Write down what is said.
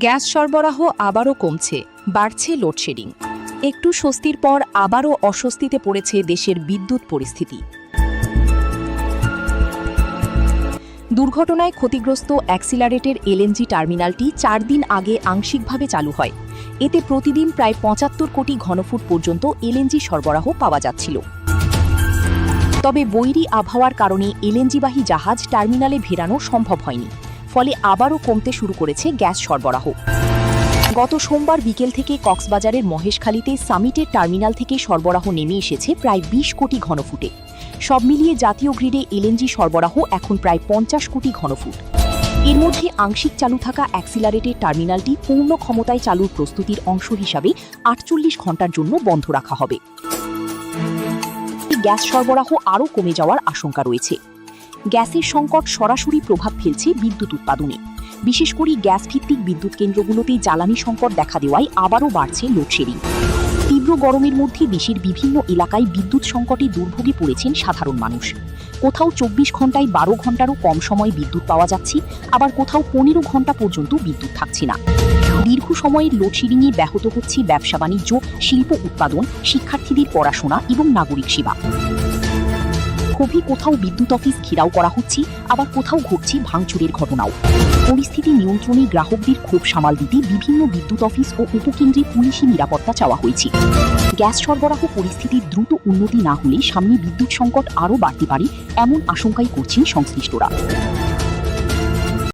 Gas সরবরাহ আবারও কমছে, বাড়ছে লোডশেডিং। একটু স্বস্তির পর আবারও অস্বস্তিতে পড়েছে দেশের বিদ্যুৎ পরিস্থিতি। দুর্ঘটনায় ক্ষতিগ্রস্ত অ্যাক্সিলারেটের এলএনজি টার্মিনালটি 4 দিন আগে আংশিকভাবে চালু হয়। এতে প্রতিদিন প্রায় 75 কোটি ঘনফুট পর্যন্ত এলএনজি সরবরাহ পাওয়া যাচ্ছিল। তবে বৈরী আবহাওয়ার কারণে এলএনজিবাহী জাহাজ টার্মিনালে ভেড়ানো সম্ভব হয়নি, ফলে আবারও কমতে শুরু করেছে গ্যাস সরবরাহ। গত সোমবার বিকেল থেকে কক্সবাজারের মহেশখালীতে সামিটের টার্মিনাল থেকে সরবরাহ নেমে এসেছে প্রায় 20 কোটি ঘনফুটে। সব মিলিয়ে জাতীয় গ্রিডে এলএনজি সরবরাহ এখন প্রায় 50 কোটি ঘনফুট। এর মধ্যে আংশিক চালু থাকা অ্যাক্সিলারেটের টার্মিনালটি পূর্ণ ক্ষমতায় চালুর প্রস্তুতির অংশ হিসাবে 48 ঘণ্টার জন্য বন্ধ রাখা হবে। গ্যাস সরবরাহ আরও কমে যাওয়ার আশঙ্কা রয়েছে। গ্যাসের সংকট সরাসরি প্রভাব ফেলছে বিদ্যুৎ উৎপাদনে। বিশেষ করে গ্যাস ভিত্তিক বিদ্যুৎ কেন্দ্রগুলোতে জ্বালানি সংকট দেখা দেওয়ায় আবারও বাড়ছে লোডশেডিং। তীব্র গরমের মধ্যে দেশের বিভিন্ন এলাকায় বিদ্যুৎ সংকটে দুর্ভোগে পড়েছেন সাধারণ মানুষ। কোথাও 24 ঘণ্টায় 12 ঘণ্টারও কম সময় বিদ্যুৎ পাওয়া যাচ্ছে, আবার কোথাও 15 ঘণ্টা পর্যন্ত বিদ্যুৎ থাকছে না। দীর্ঘ সময়ের লোডশেডিংয়ে ব্যাহত হচ্ছে ব্যবসা বাণিজ্য, শিল্প উৎপাদন, শিক্ষার্থীদের পড়াশোনা এবং নাগরিক সেবা। ক্ষোভে কোথাও বিদ্যুৎ অফিস ঘেরাও করা হচ্ছে, আবার কোথাও ঘটছে ভাঙচুরের ঘটনাও। পরিস্থিতি নিয়ন্ত্রণে গ্রাহকদের ক্ষোভ সামাল দিতে বিভিন্ন বিদ্যুৎ অফিস ও উপকেন্দ্রে পুলিশি নিরাপত্তা চাওয়া হয়েছে। গ্যাস সরবরাহ পরিস্থিতির দ্রুত উন্নতি না হলে সামনে বিদ্যুৎ সংকট আরও বাড়তে পারে, এমন আশঙ্কাই করছেন সংশ্লিষ্টরা।